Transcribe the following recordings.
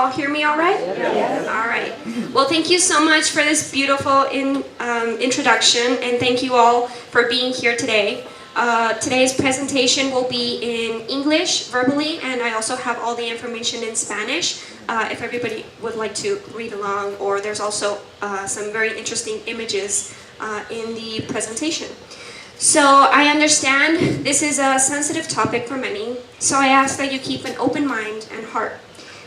all hear me all right? Yes. All right. Well, thank you so much for this beautiful introduction, and thank you all for being here today. Today's presentation will be in English verbally, and I also have all the information in Spanish if everybody would like to read along, or there's also some very interesting images in the presentation. So I understand this is a sensitive topic for many, so I ask that you keep an open mind and heart.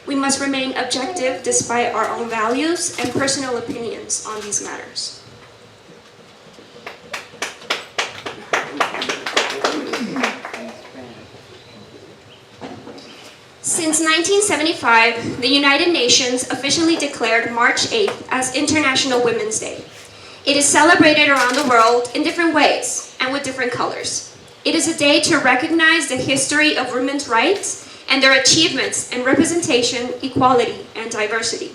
We must remain objective despite our own values and personal opinions on these matters. Since 1975, the United Nations officially declared March 8th as International Women's Day. It is celebrated around the world in different ways and with different colors. It is a day to recognize the history of women's rights and their achievements in representation, equality, and diversity.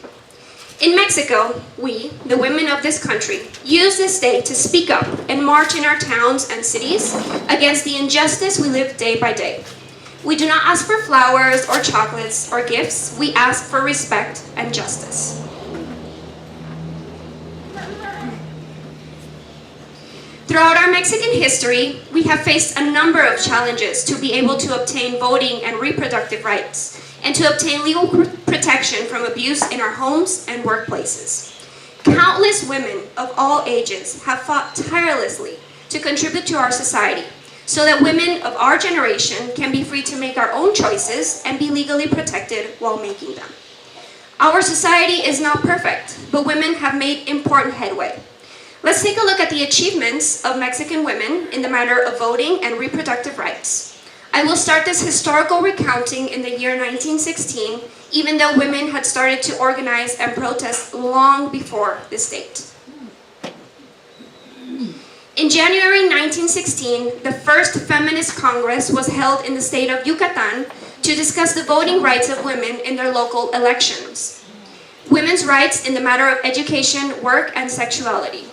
In Mexico, we, the women of this country, use this day to speak up and march in our towns and cities against the injustice we live day by day. We do not ask for flowers or chocolates or gifts. We ask for respect and justice. Throughout our Mexican history, we have faced a number of challenges to be able to obtain voting and reproductive rights, and to obtain legal protection from abuse in our homes and workplaces. Countless women of all ages have fought tirelessly to contribute to our society, so that women of our generation can be free to make our own choices and be legally protected while making them. Our society is not perfect, but women have made important headway. Let's take a look at the achievements of Mexican women in the matter of voting and reproductive rights. I will start this historical recounting in the year 1916, even though women had started to organize and protest long before this date. In January 1916, the first feminist congress was held in the state of Yucatan to discuss the voting rights of women in their local elections. Women's rights in the matter of education, work, and sexuality.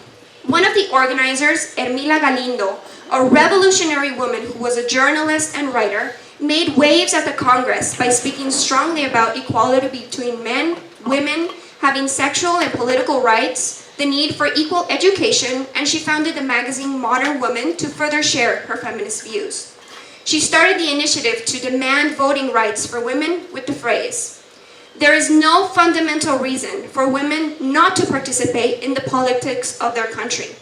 One of the organizers, Ermila Galindo, a revolutionary woman who was a journalist and writer, made waves at the Congress by speaking strongly about equality between men, women, having sexual and political rights, the need for equal education, and she founded the magazine Modern Woman to further share her feminist views. She started the initiative to demand voting rights for women with the phrase, "There is no fundamental reason for women not to participate in the politics of their country,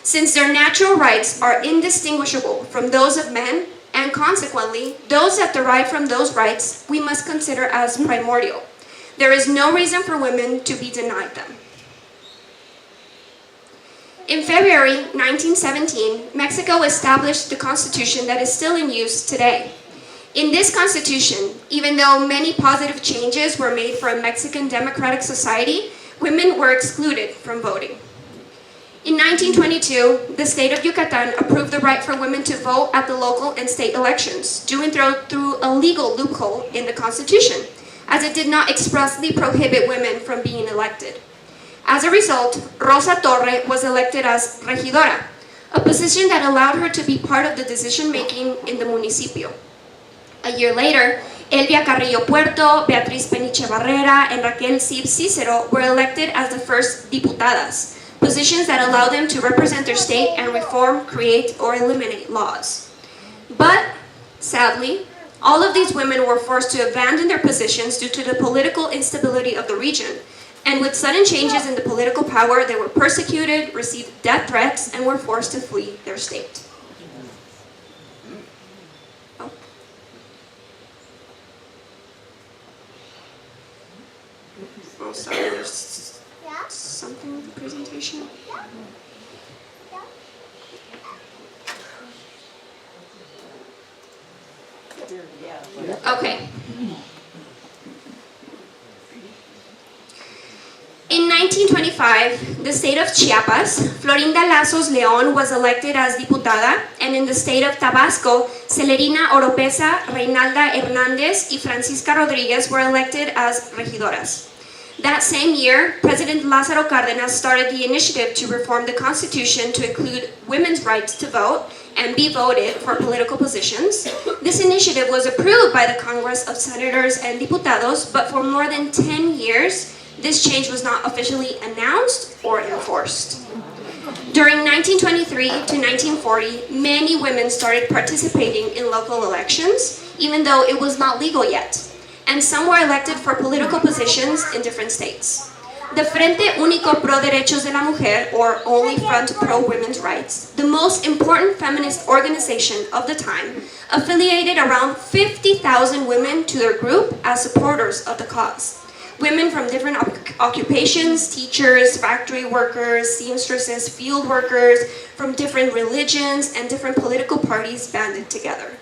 since their natural rights are indistinguishable from those of men, and consequently, those that derive from those rights we must consider as primordial. There is no reason for women to be denied them." In February 1917, Mexico established the constitution that is still in use today. In this constitution, even though many positive changes were made for a Mexican democratic society, women were excluded from voting. In 1922, the state of Yucatan approved the right for women to vote at the local and state elections, doing through a legal loophole in the constitution, as it did not expressly prohibit women from being elected. As a result, Rosa Torre was elected as regidora, a position that allowed her to be part of the decision-making in the municipio. A year later, Elvia Carrillo Puerto, Beatriz Peniche Barrera, and Raquel Cicero were elected as the first diputadas, positions that allow them to represent their state and reform, create, or eliminate laws. But, sadly, all of these women were forced to abandon their positions due to the political instability of the region, and with sudden changes in the political power, they were persecuted, received death threats, and were forced to flee their state. Oh, sorry, there's something with the presentation. Okay. In 1925, the state of Chiapas, Florinda Lazos León was elected as diputada, and in the state of Tabasco, Celerina Oropesa, Reinalda Hernández, y Francisca Rodríguez were elected as regidoras. That same year, President Lázaro Cárdenas started the initiative to reform the Constitution to include women's rights to vote and be voted for political positions. This initiative was approved by the Congress of Senators and Diputados, but for more than 10 years, this change was not officially announced or enforced. During 1923 to 1940, many women started participating in local elections, even though it was not legal yet, and some were elected for political positions in different states. The Frente Único Pro Derechos de la Mujer, or Only Front Pro Women's Rights, the most important feminist organization of the time, affiliated around 50,000 women to their group as supporters of the cause. Women from different occupations, teachers, factory workers, seamstresses, field workers, from different religions and different political parties banded together.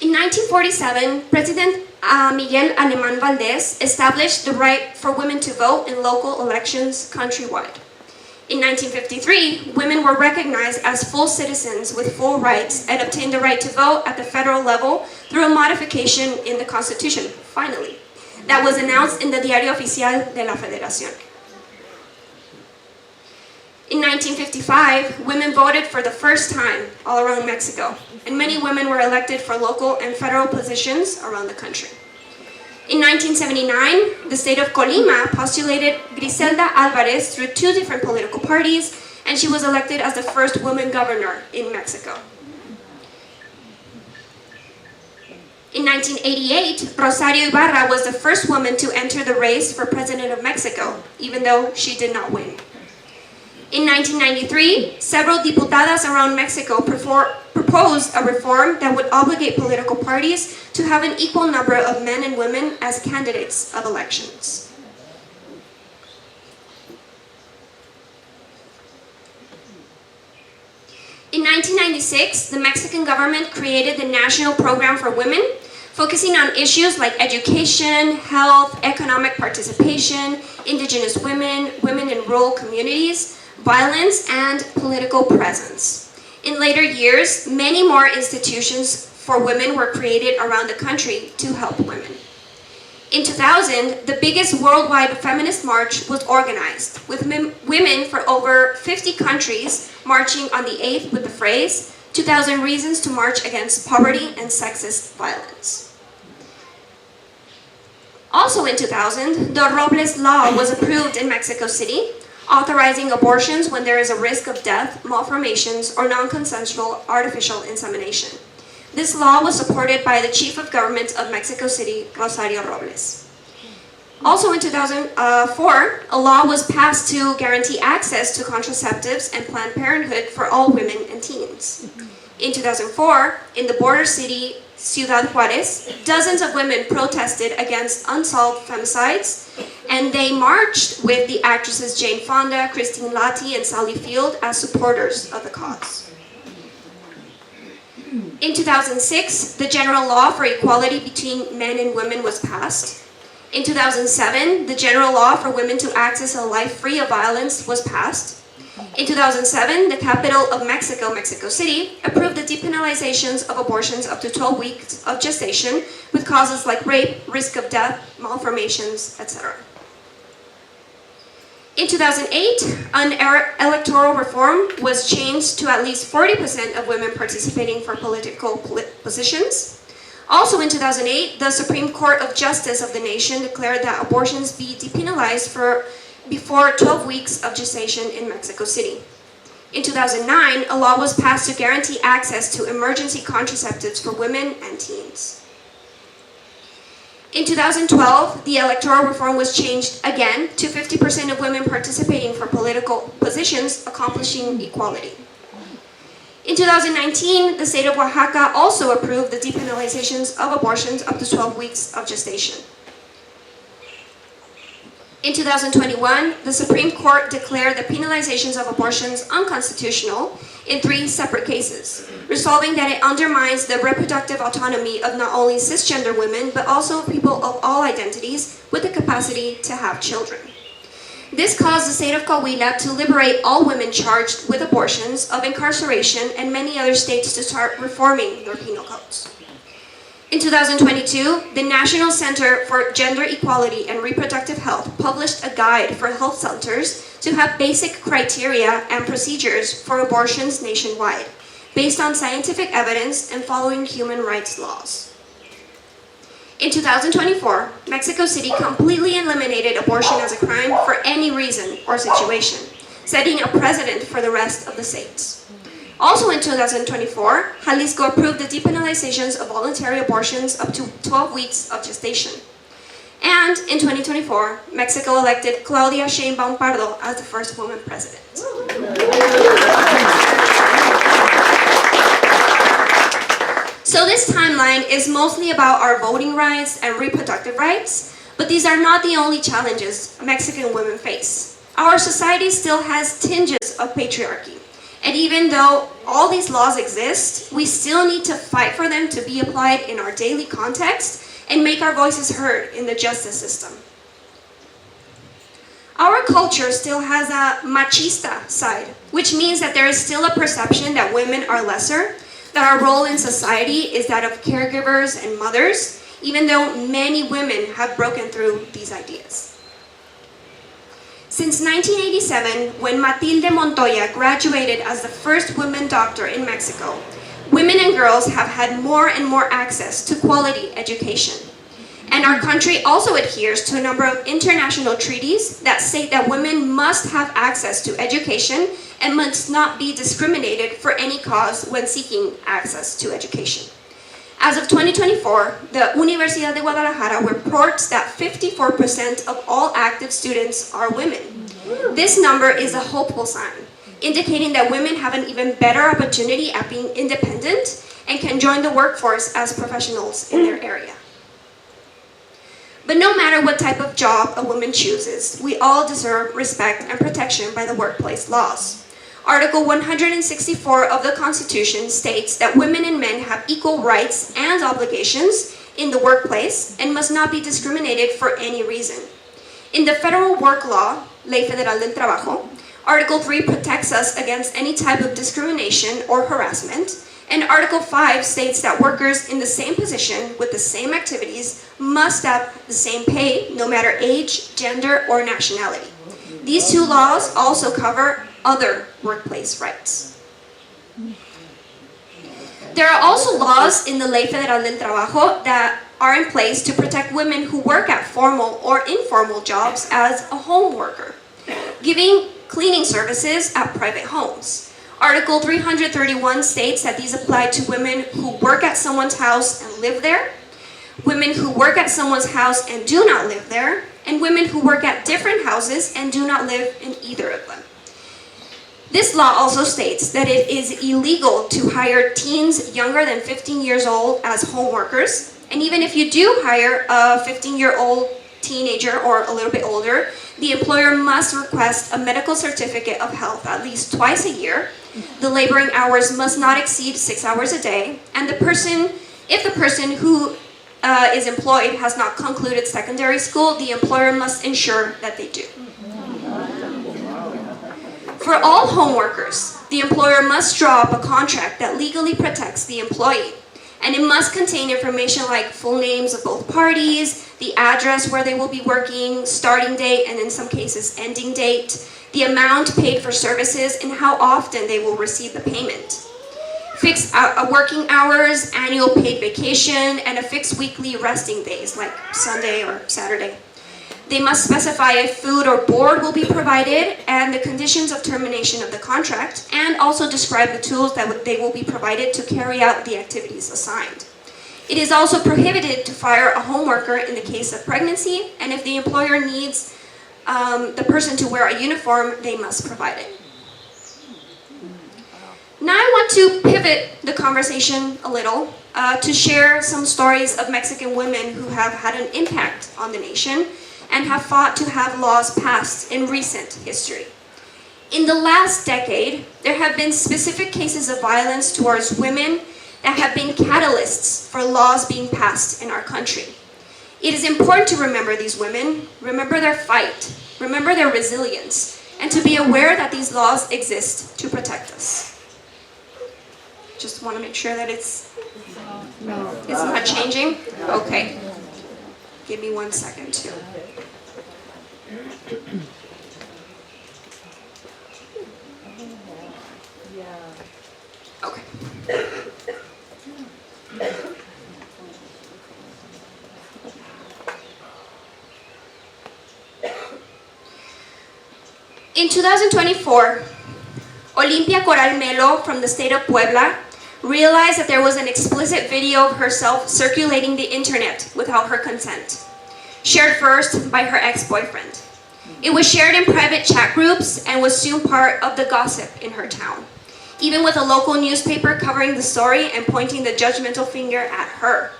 In 1947, President Miguel Alemán Valdés established the right for women to vote in local elections countrywide. In 1953, women were recognized as full citizens with full rights and obtained the right to vote at the federal level through a modification in the Constitution, finally, that was announced in the Diario Oficial de la Federación. In 1955, women voted for the first time all around Mexico, and many women were elected for local and federal positions around the country. In 1979, the state of Colima postulated Griselda Álvarez through two different political parties, and she was elected as the first woman governor in Mexico. In 1988, Rosario Ibarra was the first woman to enter the race for president of Mexico, even though she did not win. In 1993, several diputadas around Mexico proposed a reform that would obligate political parties to have an equal number of men and women as candidates of elections. In 1996, the Mexican government created the National Program for Women, focusing on issues like education, health, economic participation, indigenous women, women in rural communities, violence, and political presence. In later years, many more institutions for women were created around the country to help women. In 2000, the biggest worldwide feminist march was organized, with women from over 50 countries marching on the 8th with the phrase, 2,000 Reasons to March Against Poverty and Sexist Violence. Also in 2000, the Robles Law was approved in Mexico City, authorizing abortions when there is a risk of death, malformations, or non-consensual artificial insemination. This law was supported by the Chief of Government of Mexico City, Rosario Robles. Also in 2004, a law was passed to guarantee access to contraceptives and Planned Parenthood for all women and teens. In 2004, in the border city Ciudad Juárez, dozens of women protested against unsolved femicides, and they marched with the actresses Jane Fonda, Christine Lati, and Sally Field as supporters of the cause. In 2006, the General Law for Equality Between Men and Women was passed. In 2007, the General Law for Women to Access a Life Free of Violence was passed. In 2007, the capital of Mexico, Mexico City, approved the depenalizations of abortions up to 12 weeks of gestation with causes like rape, risk of death, malformations, etc. In 2008, an electoral reform was changed to at least 40% of women participating for political positions. Also in 2008, the Supreme Court of Justice of the nation declared that abortions be depenalized for before 12 weeks of gestation in Mexico City. In 2009, a law was passed to guarantee access to emergency contraceptives for women and teens. In 2012, the electoral reform was changed again to 50% of women participating for political positions, accomplishing equality. In 2019, the state of Oaxaca also approved the depenalizations of abortions up to 12 weeks of gestation. In 2021, the Supreme Court declared the penalizations of abortions unconstitutional in 3 separate cases, resolving that it undermines the reproductive autonomy of not only cisgender women, but also people of all identities with the capacity to have children. This caused the state of Coahuila to liberate all women charged with abortions of incarceration and many other states to start reforming their penal codes. In 2022, the National Center for Gender Equality and Reproductive Health published a guide for health centers to have basic criteria and procedures for abortions nationwide, based on scientific evidence and following human rights laws. In 2024, Mexico City completely eliminated abortion as a crime for any reason or situation, setting a precedent for the rest of the states. Also in 2024, Jalisco approved the depenalizations of voluntary abortions up to 12 weeks of gestation. And in 2024, Mexico elected Claudia Sheinbaum Pardo as the first woman president. So this timeline is mostly about our voting rights and reproductive rights, but these are not the only challenges Mexican women face. Our society still has tinges of patriarchy. And even though all these laws exist, we still need to fight for them to be applied in our daily context and make our voices heard in the justice system. Our culture still has a machista side, which means that there is still a perception that women are lesser, that our role in society is that of caregivers and mothers, even though many women have broken through these ideas. Since 1987, when Matilde Montoya graduated as the first woman doctor in Mexico, women and girls have had more and more access to quality education. And our country also adheres to a number of international treaties that state that women must have access to education and must not be discriminated for any cause when seeking access to education. As of 2024, the Universidad de Guadalajara reports that 54% of all active students are women. This number is a hopeful sign, indicating that women have an even better opportunity at being independent and can join the workforce as professionals in their area. But no matter what type of job a woman chooses, we all deserve respect and protection by the workplace laws. Article 164 of the Constitution states that women and men have equal rights and obligations in the workplace and must not be discriminated for any reason. In the federal work law, Ley Federal del Trabajo, Article 3 protects us against any type of discrimination or harassment, and Article 5 states that workers in the same position with the same activities must have the same pay no matter age, gender, or nationality. These two laws also cover other workplace rights. There are also laws in the Ley Federal del Trabajo that are in place to protect women who work at formal or informal jobs as a home worker, giving cleaning services at private homes. Article 331 states that these apply to women who work at someone's house and live there, women who work at someone's house and do not live there, and women who work at different houses and do not live in either of them. This law also states that it is illegal to hire teens younger than 15 years old as home workers, and even if you do hire a 15-year-old teenager or a little bit older, the employer must request a medical certificate of health at least twice a year. The laboring hours must not exceed 6 hours a day, and if the person who is employed has not concluded secondary school, the employer must ensure that they do. For all home workers, the employer must draw up a contract that legally protects the employee, and it must contain information like full names of both parties, the address where they will be working, starting date, and in some cases ending date, the amount paid for services, and how often they will receive the payment. Fixed working hours, annual paid vacation, and a fixed weekly resting days like Sunday or Saturday. They must specify if food or board will be provided and the conditions of termination of the contract, and also describe the tools that they will be provided to carry out the activities assigned. It is also prohibited to fire a home worker in the case of pregnancy, and if the employer needs the person to wear a uniform, they must provide it. Now I want to pivot the conversation a little to share some stories of Mexican women who have had an impact on the nation and have fought to have laws passed in recent history. In the last decade, there have been specific cases of violence towards women that have been catalysts for laws being passed in our country. It is important to remember these women, remember their fight, remember their resilience, and to be aware that these laws exist to protect us. Just want to make sure that it's not changing. Okay. Give me 1 second too. Okay. In 2024, Olimpia Coral Melo from the state of Puebla realized that there was an explicit video of herself circulating the internet without her consent, shared first by her ex-boyfriend. It was shared in private chat groups and was soon part of the gossip in her town, even with a local newspaper covering the story and pointing the judgmental finger at her.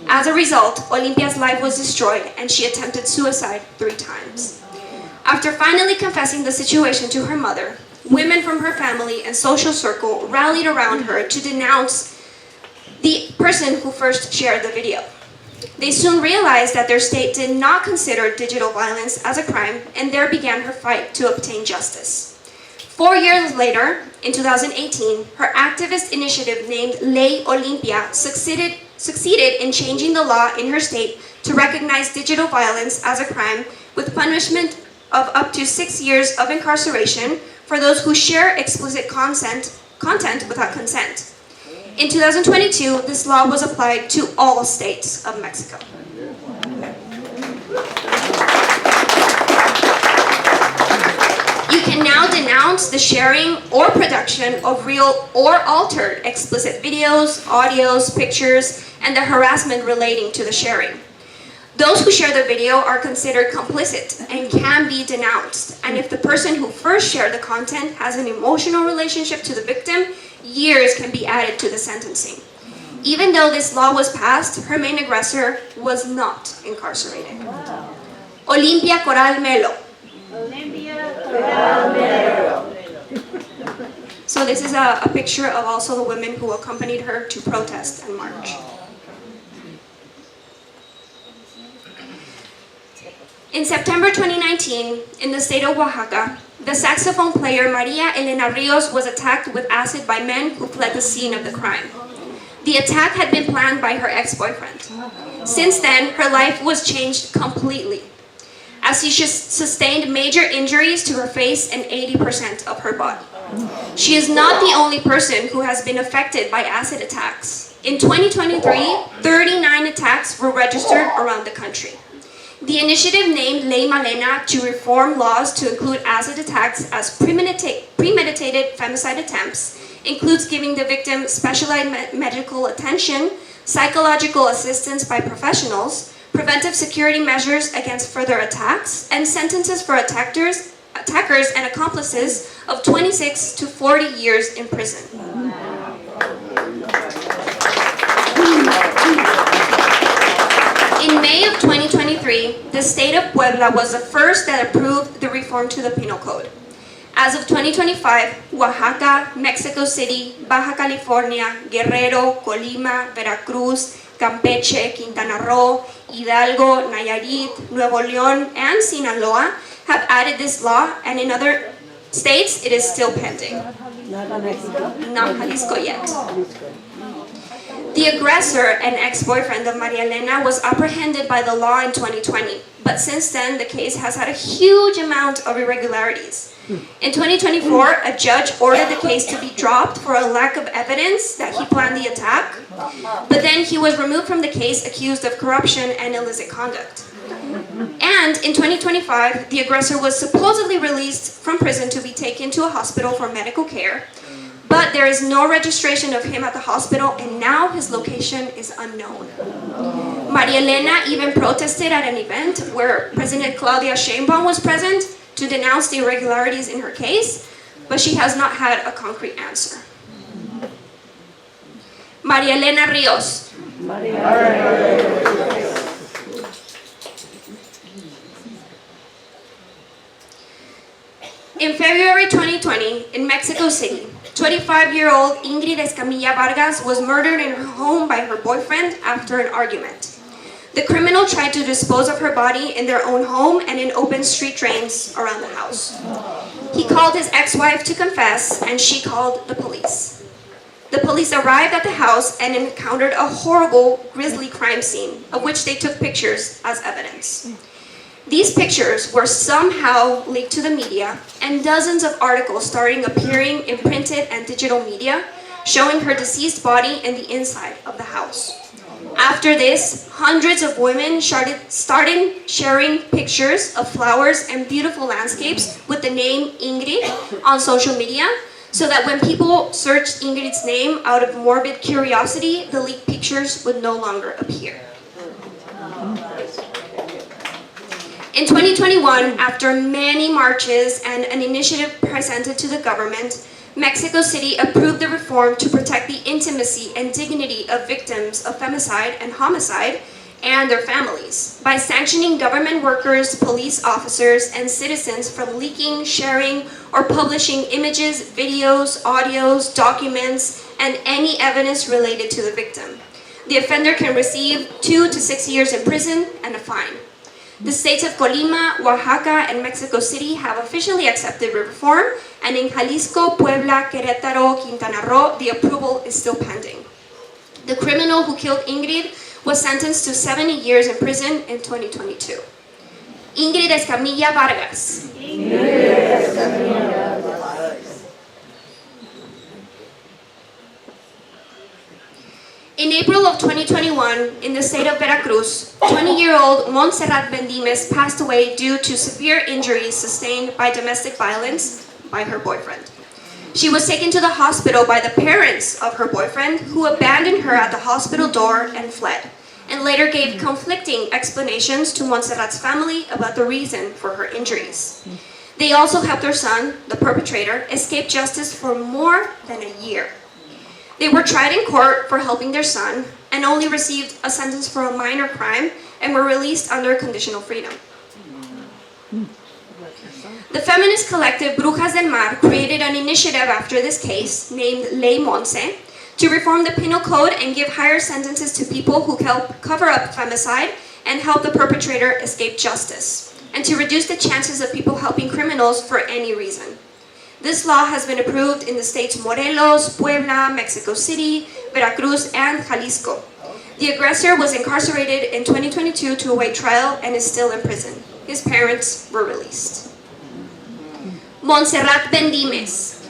As a result, Olimpia's life was destroyed and she attempted suicide 3 times. After finally confessing the situation to her mother, women from her family and social circle rallied around her to denounce the person who first shared the video. They soon realized that their state did not consider digital violence as a crime, and there began her fight to obtain justice. 4 years later, in 2018, her activist initiative named Ley Olimpia succeeded in changing the law in her state to recognize digital violence as a crime with punishment of up to 6 years of incarceration for those who share explicit content without consent. In 2022, this law was applied to all states of Mexico. You can now denounce the sharing or production of real or altered explicit videos, audios, pictures, and the harassment relating to the sharing. Those who share the video are considered complicit and can be denounced. And if the person who first shared the content has an emotional relationship to the victim, years can be added to the sentencing. Even though this law was passed, her main aggressor was not incarcerated. Wow. Olimpia Coral Melo. Olimpia Coral Melo. So this is a picture of also the women who accompanied her to protest and march. In September 2019, in the state of Oaxaca, the saxophone player Maria Elena Rios was attacked with acid by men who fled the scene of the crime. The attack had been planned by her ex-boyfriend. Since then, her life was changed completely, as she sustained major injuries to her face and 80% of her body. She is not the only person who has been affected by acid attacks. In 2023, 39 attacks were registered around the country. The initiative named Ley Malena to reform laws to include acid attacks as premeditated femicide attempts includes giving the victim specialized medical attention, psychological assistance by professionals, preventive security measures against further attacks, and sentences for attackers and accomplices of 26 to 40 years in prison. In May of 2023, the state of Puebla was the first that approved the reform to the Penal Code. As of 2025, Oaxaca, Mexico City, Baja California, Guerrero, Colima, Veracruz, Campeche, Quintana Roo, Hidalgo, Nayarit, Nuevo León, and Sinaloa have added this law, and in other states it is still pending. Not Jalisco yet. The aggressor and ex-boyfriend of Maria Elena was apprehended by the law in 2020, but since then the case has had a huge amount of irregularities. In 2024, a judge ordered the case to be dropped for a lack of evidence that he planned the attack, but then he was removed from the case accused of corruption and illicit conduct. And in 2025, the aggressor was supposedly released from prison to be taken to a hospital for medical care, but there is no registration of him at the hospital, and now his location is unknown. Maria Elena even protested at an event where President Claudia Sheinbaum was present to denounce the irregularities in her case, but she has not had a concrete answer. Maria Elena Rios. In February 2020, in Mexico City, 25-year-old Ingrid Escamilla Vargas was murdered in her home by her boyfriend after an argument. The criminal tried to dispose of her body in their own home and in open street drains around the house. He called his ex-wife to confess, and she called the police. The police arrived at the house and encountered a horrible, grisly crime scene, of which they took pictures as evidence. These pictures were somehow leaked to the media, and dozens of articles started appearing in printed and digital media, showing her deceased body and the inside of the house. After this, hundreds of women started sharing pictures of flowers and beautiful landscapes with the name Ingrid on social media, so that when people searched Ingrid's name out of morbid curiosity, the leaked pictures would no longer appear. In 2021, after many marches and an initiative presented to the government, Mexico City approved the reform to protect the intimacy and dignity of victims of femicide and homicide and their families by sanctioning government workers, police officers, and citizens from leaking, sharing, or publishing images, videos, audios, documents, and any evidence related to the victim. The offender can receive 2 to 6 years in prison and a fine. The states of Colima, Oaxaca, and Mexico City have officially accepted the reform, and in Jalisco, Puebla, Querétaro, Quintana Roo, the approval is still pending. The criminal who killed Ingrid was sentenced to 70 years in prison in 2022. Ingrid Escamilla Vargas. In April of 2021, in the state of Veracruz, 20-year-old Montserrat Bendimes passed away due to severe injuries sustained by domestic violence by her boyfriend. She was taken to the hospital by the parents of her boyfriend, who abandoned her at the hospital door and fled, and later gave conflicting explanations to Montserrat's family about the reason for her injuries. They also helped their son, the perpetrator, escape justice for more than a year. They were tried in court for helping their son and only received a sentence for a minor crime and were released under conditional freedom. The feminist collective Brujas del Mar created an initiative after this case named Ley Monse to reform the penal code and give higher sentences to people who help cover up femicide and help the perpetrator escape justice, and to reduce the chances of people helping criminals for any reason. This law has been approved in the states Morelos, Puebla, Mexico City, Veracruz, and Jalisco. The aggressor was incarcerated in 2022 to await trial and is still in prison. His parents were released. Montserrat Bendimes.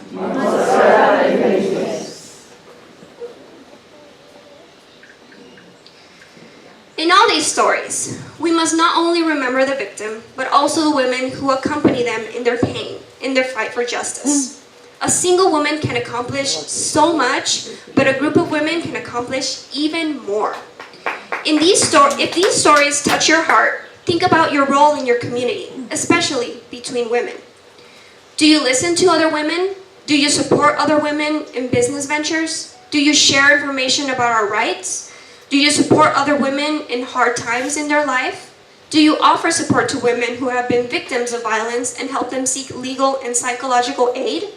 In all these stories, we must not only remember the victim, but also the women who accompany them in their pain, in their fight for justice. A single woman can accomplish so much, but a group of women can accomplish even more. If these stories touch your heart, think about your role in your community, especially between women. Do you listen to other women? Do you support other women in business ventures? Do you share information about our rights? Do you support other women in hard times in their life? Do you offer support to women who have been victims of violence and help them seek legal and psychological aid?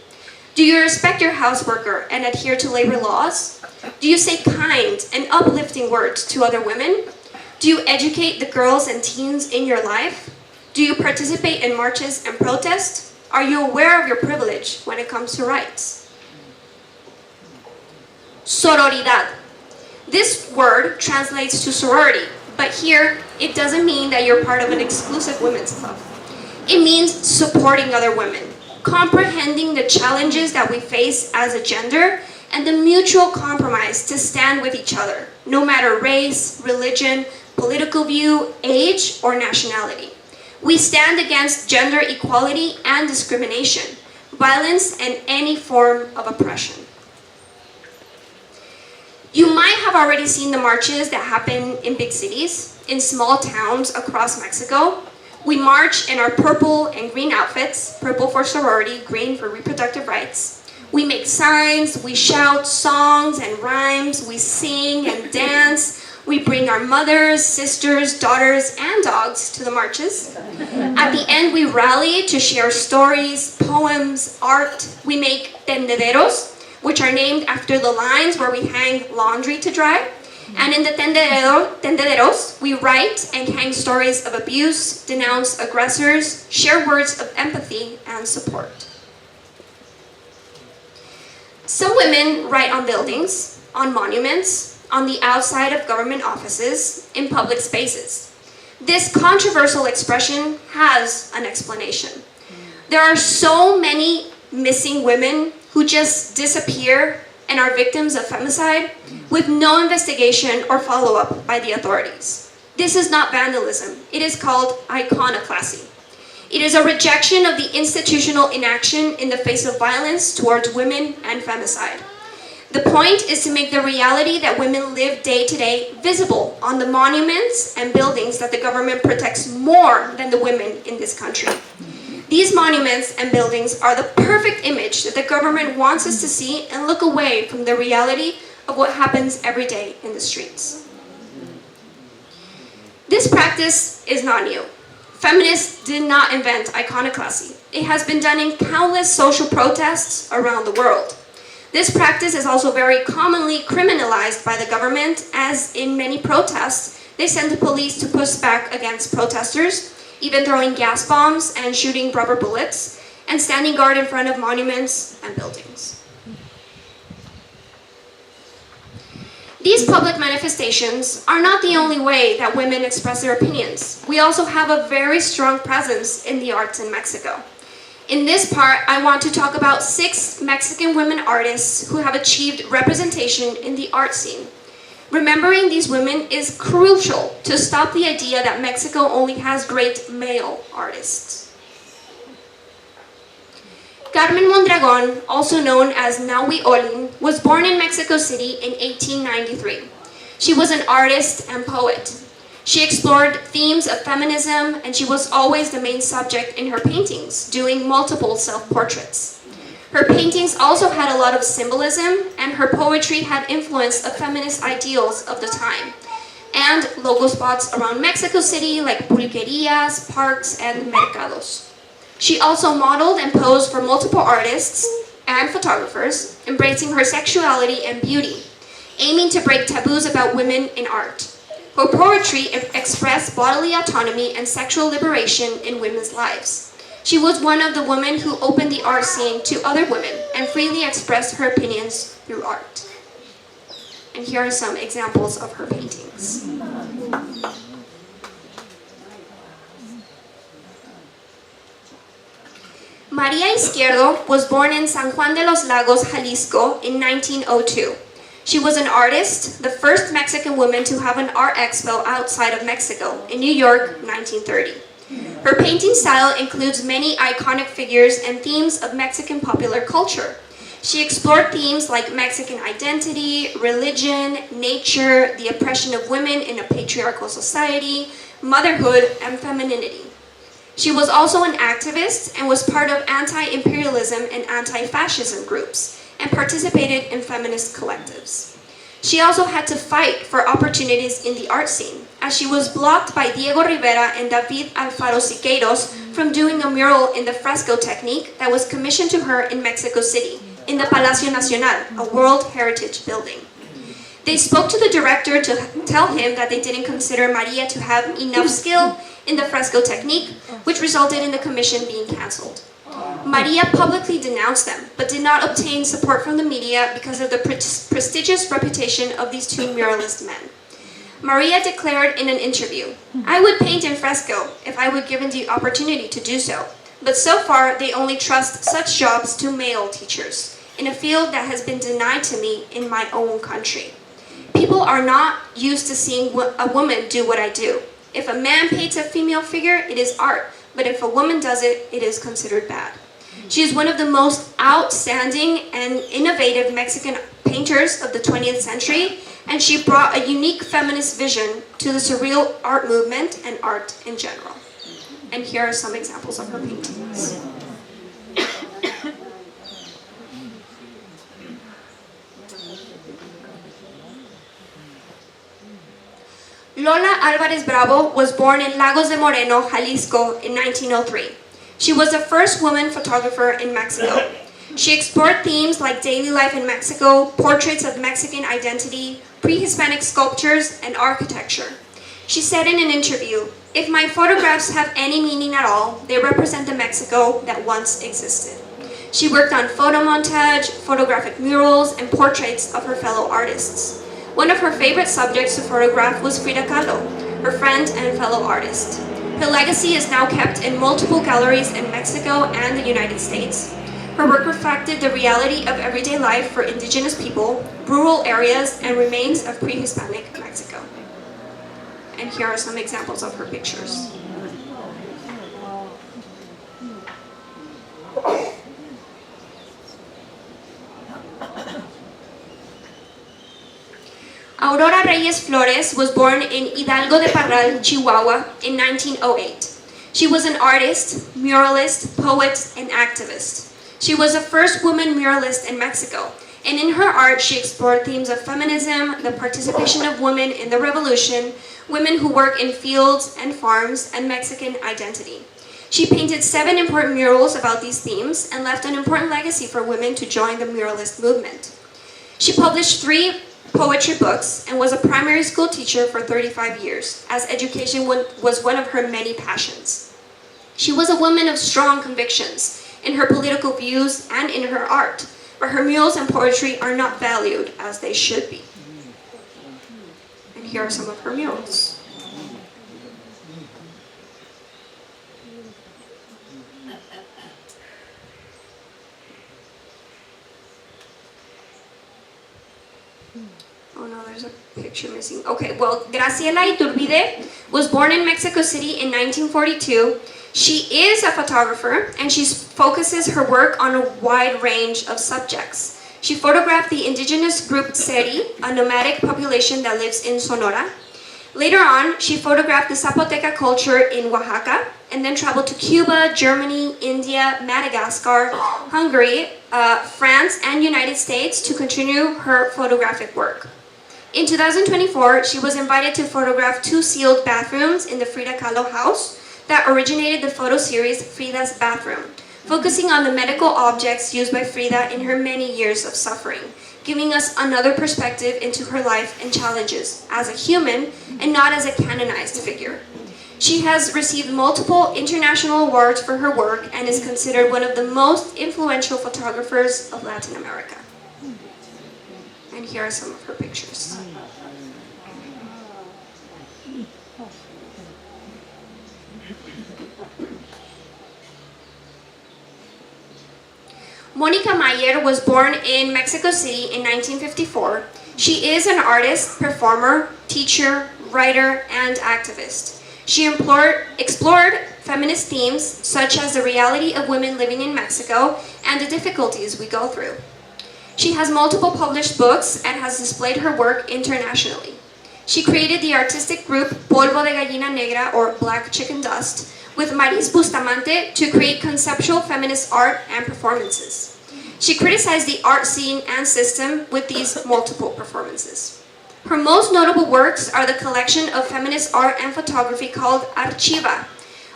Do you respect your houseworker and adhere to labor laws? Do you say kind and uplifting words to other women? Do you educate the girls and teens in your life? Do you participate in marches and protests? Are you aware of your privilege when it comes to rights? Sororidad. This word translates to sorority, but here it doesn't mean that you're part of an exclusive women's club. It means supporting other women, comprehending the challenges that we face as a gender, and the mutual compromise to stand with each other, no matter race, religion, political view, age, or nationality. We stand against gender equality and discrimination, violence, and any form of oppression. You might have already seen the marches that happen in big cities, in small towns across Mexico. We march in our purple and green outfits, purple for sorority, green for reproductive rights. We make signs, we shout songs and rhymes, we sing and dance. We bring our mothers, sisters, daughters, and dogs to the marches. At the end, we rally to share stories, poems, art. We make tendederos, which are named after the lines where we hang laundry to dry. And in the tendederos, we write and hang stories of abuse, denounce aggressors, share words of empathy and support. Some women write on buildings, on monuments, on the outside of government offices, in public spaces. This controversial expression has an explanation. There are so many missing women who just disappear and are victims of femicide with no investigation or follow-up by the authorities. This is not vandalism. It is called iconoclasy. It is a rejection of the institutional inaction in the face of violence towards women and femicide. The point is to make the reality that women live day to day visible on the monuments and buildings that the government protects more than the women in this country. These monuments and buildings are the perfect image that the government wants us to see and look away from the reality of what happens every day in the streets. This practice is not new. Feminists did not invent iconoclasy. It has been done in countless social protests around the world. This practice is also very commonly criminalized by the government, as in many protests, they send the police to push back against protesters, even throwing gas bombs and shooting rubber bullets, and standing guard in front of monuments and buildings. These public manifestations are not the only way that women express their opinions. We also have a very strong presence in the arts in Mexico. In this part, I want to talk about 6 Mexican women artists who have achieved representation in the art scene. Remembering these women is crucial to stop the idea that Mexico only has great male artists. Carmen Mondragon, also known as Nahui Olin, was born in Mexico City in 1893. She was an artist and poet. She explored themes of feminism, and she was always the main subject in her paintings, doing multiple self-portraits. Her paintings also had a lot of symbolism, and her poetry had influence of feminist ideals of the time, and local spots around Mexico City like pulquerias, parks, and mercados. She also modeled and posed for multiple artists and photographers, embracing her sexuality and beauty, aiming to break taboos about women in art. Her poetry expressed bodily autonomy and sexual liberation in women's lives. She was one of the women who opened the art scene to other women and freely expressed her opinions through art. And here are some examples of her paintings. María Izquierdo was born in San Juan de los Lagos, Jalisco in 1902. She was an artist, the first Mexican woman to have an art expo outside of Mexico in New York, 1930. Her painting style includes many iconic figures and themes of Mexican popular culture. She explored themes like Mexican identity, religion, nature, the oppression of women in a patriarchal society, motherhood, and femininity. She was also an activist and was part of anti-imperialism and anti-fascism groups, and participated in feminist collectives. She also had to fight for opportunities in the art scene, as she was blocked by Diego Rivera and David Alfaro Siqueiros from doing a mural in the fresco technique that was commissioned to her in Mexico City, in the Palacio Nacional, a World Heritage building. They spoke to the director to tell him that they didn't consider Maria to have enough skill in the fresco technique, which resulted in the commission being cancelled. Maria publicly denounced them, but did not obtain support from the media because of the prestigious reputation of these 2 muralist men. Maria declared in an interview, "I would paint in fresco if I were given the opportunity to do so, but so far they only trust such jobs to male teachers, in a field that has been denied to me in my own country. People are not used to seeing a woman do what I do. If a man paints a female figure, it is art, but if a woman does it, it is considered bad." She is one of the most outstanding and innovative Mexican painters of the 20th century, and she brought a unique feminist vision to the surreal art movement and art in general. And here are some examples of her paintings. Lola Álvarez Bravo was born in Lagos de Moreno, Jalisco in 1903. She was the first woman photographer in Mexico. She explored themes like daily life in Mexico, portraits of Mexican identity, pre-Hispanic sculptures, and architecture. She said in an interview, "If my photographs have any meaning at all, they represent the Mexico that once existed." She worked on photo montage, photographic murals, and portraits of her fellow artists. One of her favorite subjects to photograph was Frida Kahlo, her friend and fellow artist. Her legacy is now kept in multiple galleries in Mexico and the United States. Her work reflected the reality of everyday life for indigenous people, rural areas, and remains of pre-Hispanic Mexico. And here are some examples of her pictures. Aurora Reyes Flores was born in Hidalgo de Parral, Chihuahua in 1908. She was an artist, muralist, poet, and activist. She was the first woman muralist in Mexico, and in her art she explored themes of feminism, the participation of women in the revolution, women who work in fields and farms, and Mexican identity. She painted 7 important murals about these themes and left an important legacy for women to join the muralist movement. She published 3 poetry books and was a primary school teacher for 35 years, as education was one of her many passions. She was a woman of strong convictions in her political views and in her art, but her murals and poetry are not valued as they should be. And here are some of her murals. Oh no, there's a picture missing. Okay, well, Graciela Iturbide was born in Mexico City in 1942. She is a photographer, and she focuses her work on a wide range of subjects. She photographed the indigenous group Seri, a nomadic population that lives in Sonora. Later on, she photographed the Zapoteca culture in Oaxaca, and then traveled to Cuba, Germany, India, Madagascar, Hungary, France, and United States to continue her photographic work. In 2024, she was invited to photograph 2 sealed bathrooms in the Frida Kahlo house that originated the photo series Frida's Bathroom, focusing on the medical objects used by Frida in her many years of suffering, giving us another perspective into her life and challenges as a human and not as a canonized figure. She has received multiple international awards for her work and is considered one of the most influential photographers of Latin America. And here are some of her pictures. Mónica Mayer was born in Mexico City in 1954. She is an artist, performer, teacher, writer, and activist. She explored feminist themes such as the reality of women living in Mexico and the difficulties we go through. She has multiple published books and has displayed her work internationally. She created the artistic group Polvo de Gallina Negra, or Black Chicken Dust, with Maris Bustamante to create conceptual feminist art and performances. She criticized the art scene and system with these multiple performances. Her most notable works are the collection of feminist art and photography called Archiva,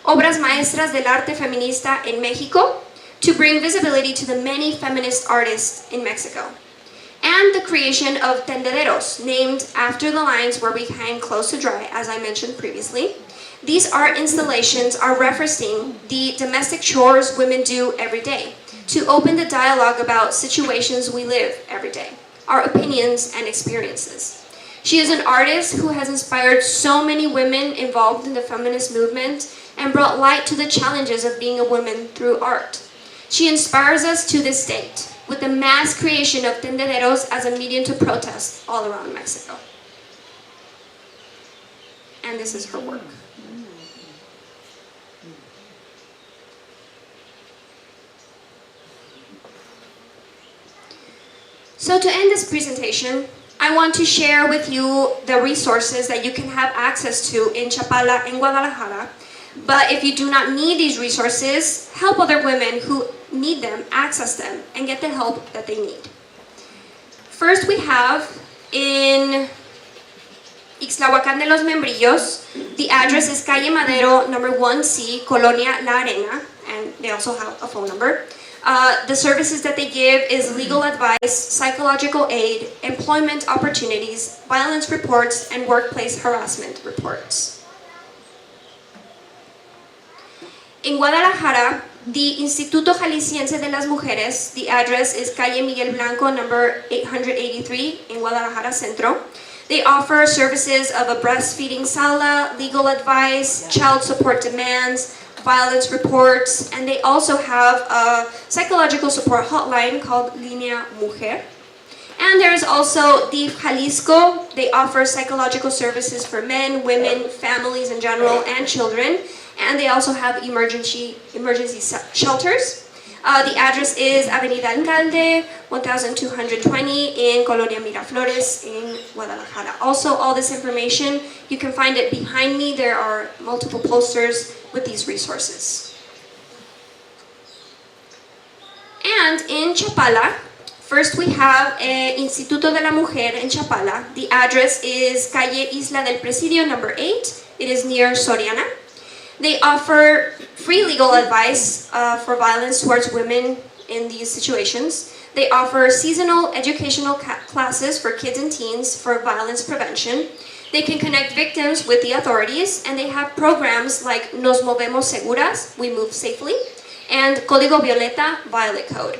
Obras Maestras del Arte Feminista en México, to bring visibility to the many feminist artists in Mexico, and the creation of tendederos, named after the lines where we hang clothes to dry, as I mentioned previously. These art installations are referencing the domestic chores women do every day, to open the dialogue about situations we live every day, our opinions and experiences. She is an artist who has inspired so many women involved in the feminist movement and brought light to the challenges of being a woman through art. She inspires us to this date with the mass creation of tendederos as a medium to protest all around Mexico. And this is her work. So to end this presentation, I want to share with you the resources that you can have access to in Chapala and Guadalajara. But if you do not need these resources, help other women who need them, access them, and get the help that they need. First, we have in Ixtlahuacán de los Membrillos, the address is Calle Madero, number 1C, Colonia La Arena, and they also have a phone number. The services that they give is legal advice, psychological aid, employment opportunities, violence reports, and workplace harassment reports. In Guadalajara, The Instituto Jalisciense de las Mujeres, the address is Calle Miguel Blanco, number 883 in Guadalajara Centro. They offer services of a breastfeeding sala, legal advice, child support demands, violence reports, and they also have a psychological support hotline called Línea Mujer. And there is also DIF Jalisco. They offer psychological services for men, women, families in general, and children. And they also have emergency shelters. The address is Avenida Alcalde, 1220 in Colonia Miraflores in Guadalajara. Also, all this information, you can find it behind me. There are multiple posters with these resources. And in Chapala, first we have Instituto de la Mujer in Chapala. The address is Calle Isla del Presidio, number 8. It is near Soriana. They offer free legal advice for violence towards women in these situations. They offer seasonal educational classes for kids and teens for violence prevention. They can connect victims with the authorities, and they have programs like Nos Movemos Seguras, We Move Safely, and Código Violeta, Violet Code.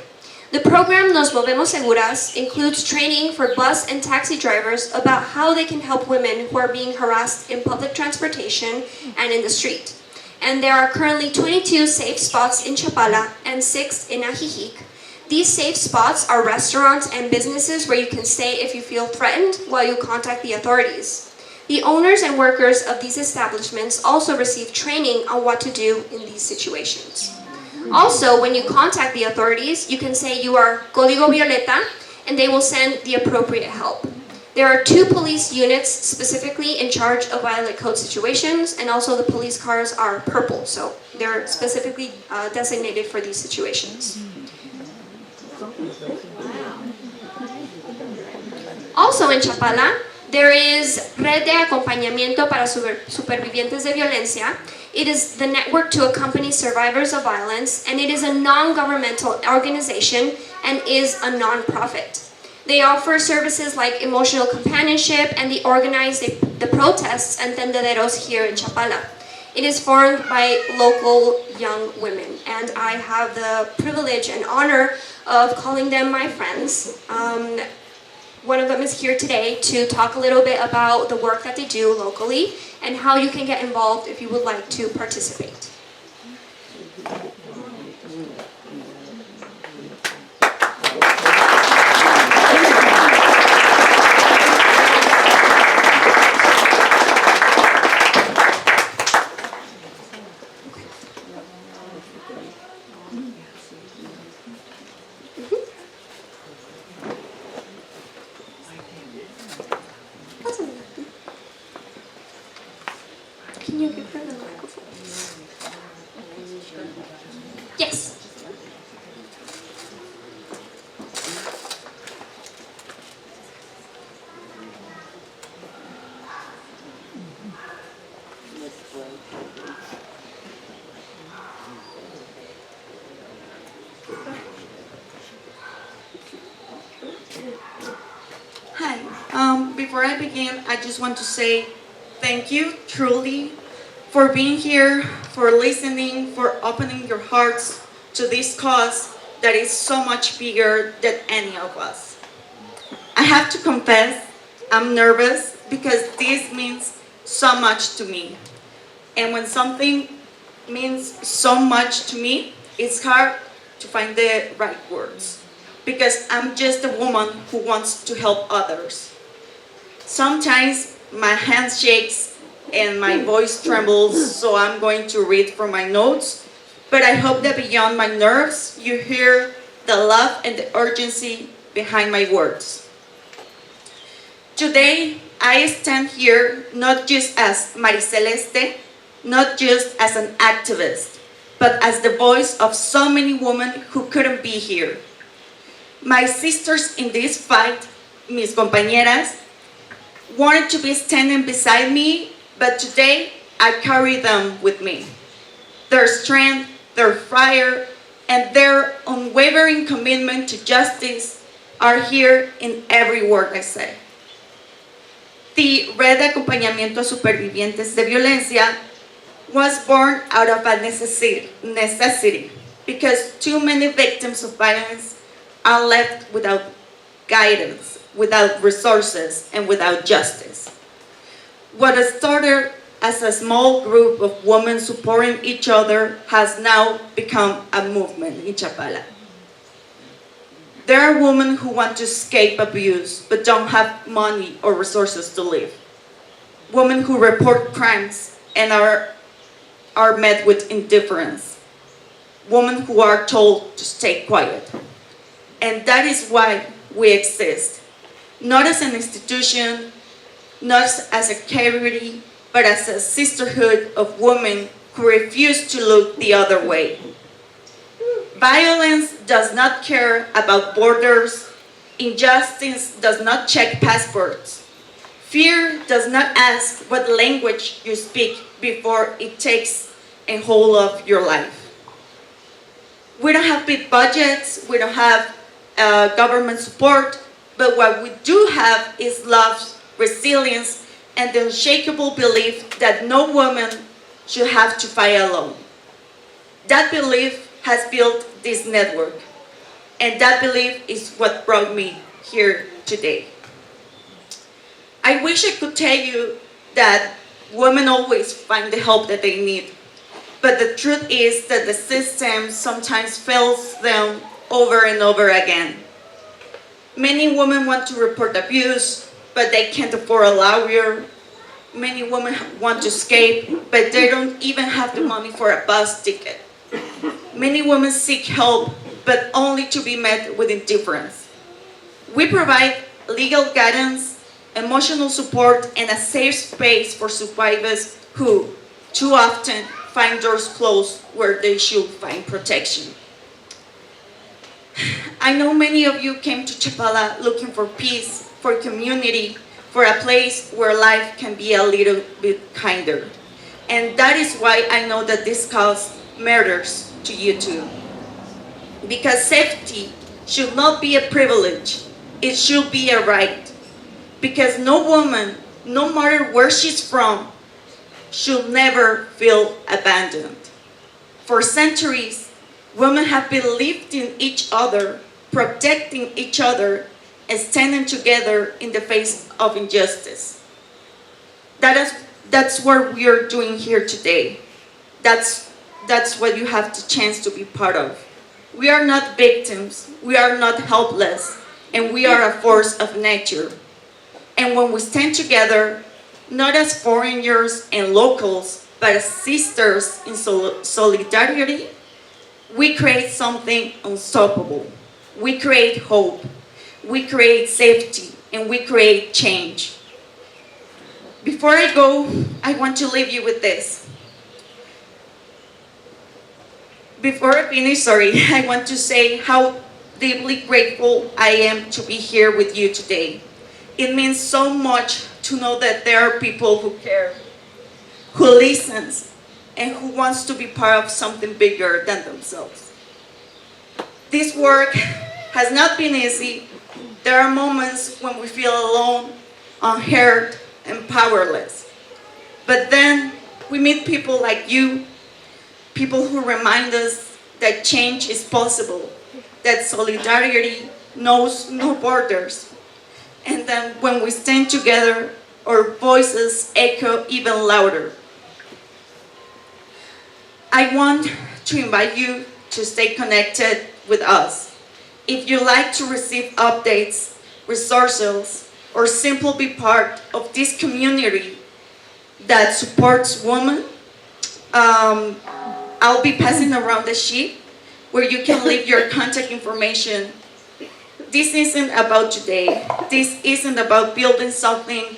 The program Nos Movemos Seguras includes training for bus and taxi drivers about how they can help women who are being harassed in public transportation and in the street. And there are currently 22 safe spots in Chapala and 6 in Ajijic. These safe spots are restaurants and businesses where you can stay if you feel threatened while you contact the authorities. The owners and workers of these establishments also receive training on what to do in these situations. Also, when you contact the authorities, you can say you are Código Violeta, and they will send the appropriate help. There are 2 police units specifically in charge of violent code situations, and also the police cars are purple, so they're specifically designated for these situations. Also in Chapala, there is Red de Acompañamiento para Supervivientes de Violencia. It is the network to accompany survivors of violence, and it is a non-governmental organization and is a non-profit. They offer services like emotional companionship, and they organize the protests and tendederos here in Chapala. It is formed by local young women, and I have the privilege and honor of calling them my friends. One of them is here today to talk a little bit about the work that they do locally and how you can get involved if you would like to participate. Can you give her the microphone? Yes. Hi. Before I begin, I just want to say thank you, truly, for being here, for listening, for opening your hearts to this cause that is so much bigger than any of us. I have to confess, I'm nervous because this means so much to me. And when something means so much to me, it's hard to find the right words, because I'm just a woman who wants to help others. Sometimes my hand shakes and my voice trembles, so I'm going to read from my notes, but I hope that beyond my nerves, you hear the love and the urgency behind my words. Today, I stand here not just as Mariceleste, not just as an activist, but as the voice of so many women who couldn't be here. My sisters in this fight, mis compañeras, wanted to be standing beside me, but today I carry them with me. Their strength, their fire, and their unwavering commitment to justice are here in every word I say. The Red de Acompañamiento a Supervivientes de Violencia was born out of a necessity. because too many victims of violence are left without guidance, without resources, and without justice. What started as a small group of women supporting each other has now become a movement in Chapala. There are women who want to escape abuse but don't have money or resources to live. Women who report crimes and are met with indifference. Women who are told to stay quiet. And that is why we exist. Not as an institution, not as a charity, but as a sisterhood of women who refuse to look the other way. Violence does not care about borders. Injustice does not check passports. Fear does not ask what language you speak before it takes a hold of your life. We don't have big budgets, we don't have government support, but what we do have is love, resilience, and the unshakable belief that no woman should have to fight alone. That belief has built this network, and that belief is what brought me here today. I wish I could tell you that women always find the help that they need, but the truth is that the system sometimes fails them over and over again. Many women want to report abuse, but they can't afford a lawyer. Many women want to escape, but they don't even have the money for a bus ticket. Many women seek help, but only to be met with indifference. We provide legal guidance, emotional support, and a safe space for survivors who, too often, find doors closed where they should find protection. I know many of you came to Chapala looking for peace, for community, for a place where life can be a little bit kinder. And that is why I know that this cause matters to you too. Because safety should not be a privilege, it should be a right. Because no woman, no matter where she's from, should never feel abandoned. For centuries, women have believed in each other, protecting each other, and standing together in the face of injustice. That's what we are doing here today. That's what you have the chance to be part of. We are not victims, we are not helpless, and we are a force of nature. And when we stand together, not as foreigners and locals, but as sisters in solidarity, we create something unstoppable. We create hope, we create safety, and we create change. Before I go, I want to leave you with this. Before I finish, I want to say how deeply grateful I am to be here with you today. It means so much to know that there are people who care, who listens, and who wants to be part of something bigger than themselves. This work has not been easy. There are moments when we feel alone, unheard, and powerless. But then we meet people like you, people who remind us that change is possible, that solidarity knows no borders. And then when we stand together, our voices echo even louder. I want to invite you to stay connected with us. If you like to receive updates, resources, or simply be part of this community that supports women, I'll be passing around the sheet where you can leave your contact information. This isn't about today. This isn't about building something.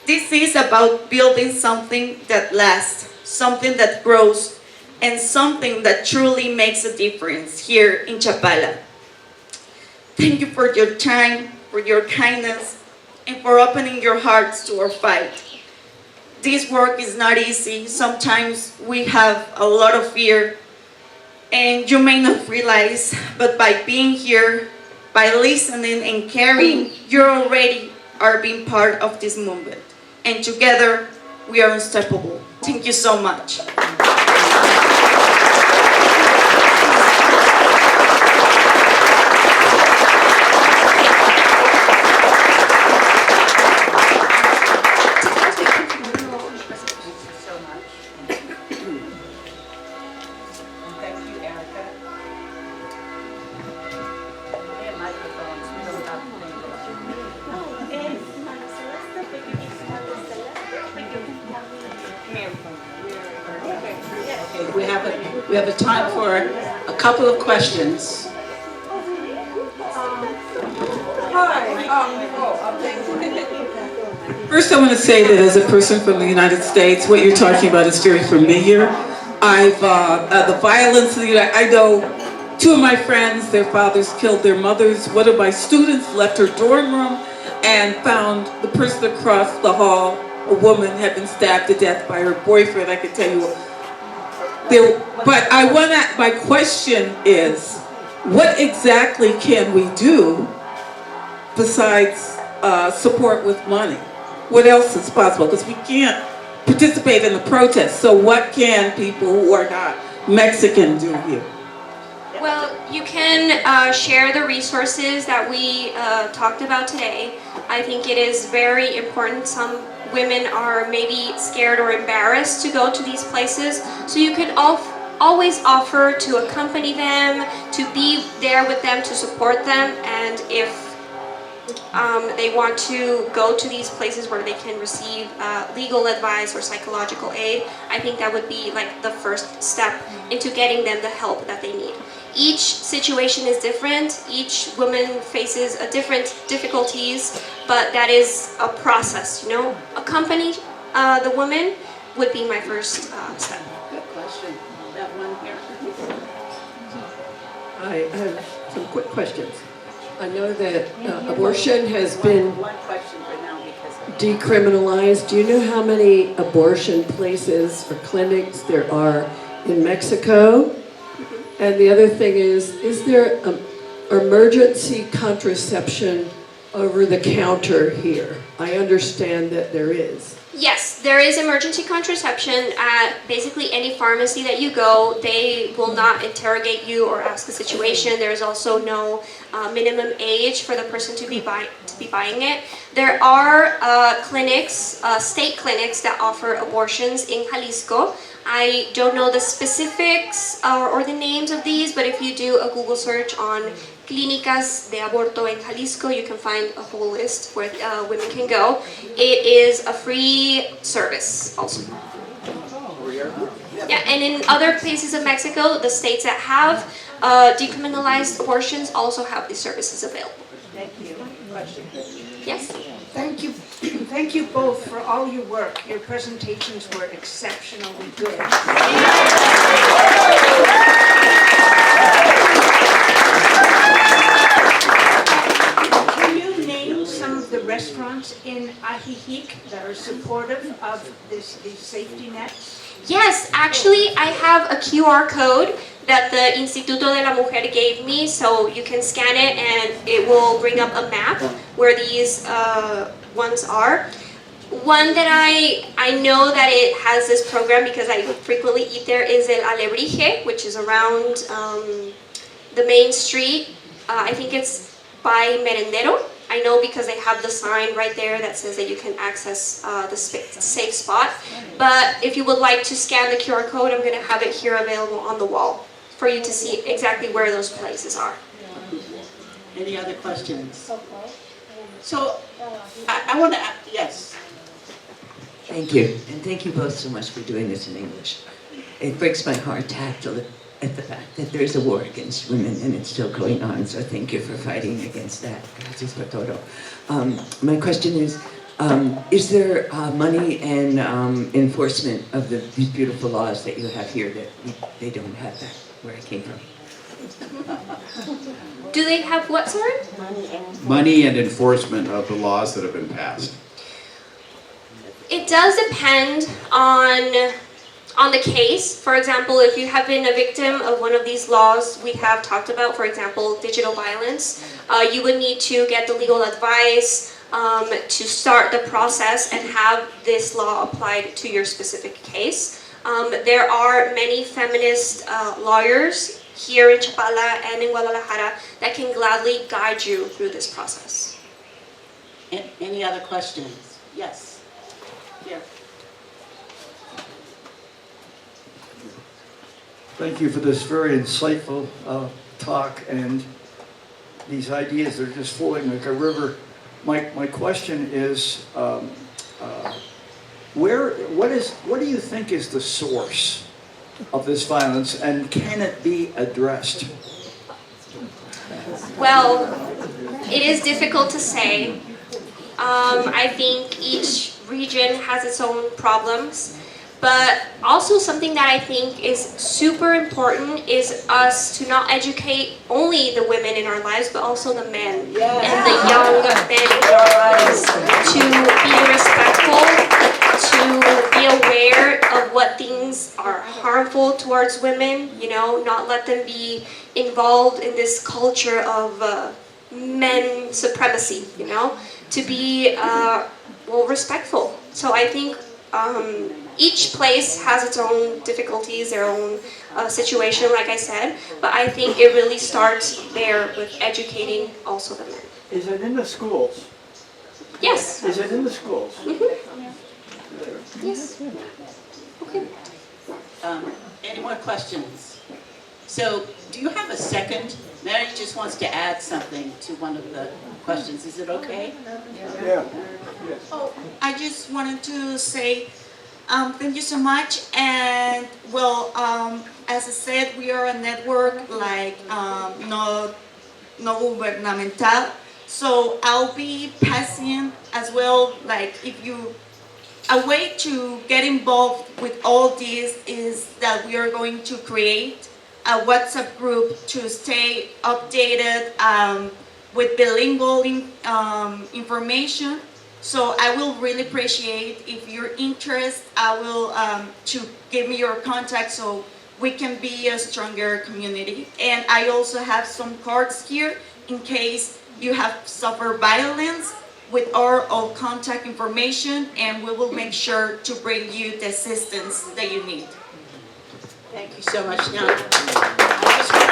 This is about building something that lasts, something that grows, and something that truly makes a difference here in Chapala. Thank you for your time, for your kindness, and for opening your hearts to our fight. This work is not easy. Sometimes we have a lot of fear, and you may not realize, but by being here, by listening and caring, you already are being part of this movement. And together, we are unstoppable. Thank you so much. We have a time for a couple of questions. First, I want to say that as a person from the United States, what you're talking about is very familiar. The violence in the United, I know two of my friends, their fathers killed their mothers. One of my students left her dorm room and found the person across the hall, a woman, had been stabbed to death by her boyfriend. I can tell you. But my question is, what exactly can we do besides support with money? What else is possible? Because we can't participate in the protests. So what can people who are not Mexican do here? Well, you can share the resources that we talked about today. I think it is very important. Some women are maybe scared or embarrassed to go to these places. So you could always offer to accompany them, to be there with them, to support them. And if they want to go to these places where they can receive legal advice or psychological aid, I think that would be like the first step into getting them the help that they need. Each situation is different. Each woman faces a different difficulties, but that is a process, you know. Accompany the woman would be my first step. Good question. That one here. I have some quick questions. I know that abortion has been One question for now because decriminalized. Do you know how many abortion places or clinics there are in Mexico? And the other thing is there emergency contraception over the counter here? I understand that there is. Yes, there is emergency contraception at basically any pharmacy that you go. They will not interrogate you or ask a situation. There is also no minimum age for the person to be buying it. There are clinics, state clinics that offer abortions in Jalisco. I don't know the specifics or the names of these, but if you do a Google search on Clínicas de Aborto en Jalisco, you can find a whole list where women can go. It is a free service also. Yeah, and in other places of Mexico, the states that have decriminalized abortions also have these services available. Thank you. Question. Yes? Thank you. Thank you both for all your work. Your presentations were exceptionally good. Can you name some of the restaurants in Ajijic that are supportive of these safety nets? Yes, actually, I have a QR code that the Instituto de la Mujer gave me, so you can scan it and it will bring up a map where these ones are. One that I know that it has this program because I frequently eat there is El Alebrije, which is around the main street. I think it's by Merendero. I know because they have the sign right there that says that you can access the safe spot. But if you would like to scan the QR code, I'm going to have it here available on the wall for you to see exactly where those places are. Any other questions? So, I want to, yes. Thank you, and thank you both so much for doing this in English. It breaks my heart to look at the fact that there is a war against women and it's still going on, so thank you for fighting against that. Gracias por todo. My question is there money and enforcement of these beautiful laws that you have here that they don't have that where I came from? Do they have what, sorry? Money and enforcement of the laws that have been passed. It does depend on the case. For example, if you have been a victim of one of these laws we have talked about, for example, digital violence, you would need to get the legal advice to start the process and have this law applied to your specific case. There are many feminist lawyers here in Chapala and in Guadalajara that can gladly guide you through this process. Any other questions? Yes. Here. Thank you for this very insightful talk, and these ideas are just flowing like a river. My question is, what do you think is the source of this violence, and can it be addressed? Well, it is difficult to say. I think each region has its own problems, but also something that I think is super important is us to not educate only the women in our lives, but also the men and the young men in our lives to be respectful, to be aware of what things are harmful towards women, you know, not let them be involved in this culture of men supremacy, you know, to be well, respectful. So I think each place has its own difficulties, their own situation, like I said, but I think it really starts there with educating also the men. Is it in the schools? Yes. Is it in the schools? Yes. Okay. Any more questions? So, do you have a second? Mary just wants to add something to one of the questions. Is it okay? Yeah. Oh, I just wanted to say thank you so much. And well, as I said, we are a network like no gubernamental. So I'll be passing as well, like if you, a way to get involved with all this is that we are going to create a WhatsApp group to stay updated with bilingual information. So I will really appreciate if you're interested, I will to give me your contact so we can be a stronger community. And I also have some cards here in case you have suffered violence with our all contact information, and we will make sure to bring you the assistance that you need. Thank you so much. Now, I just want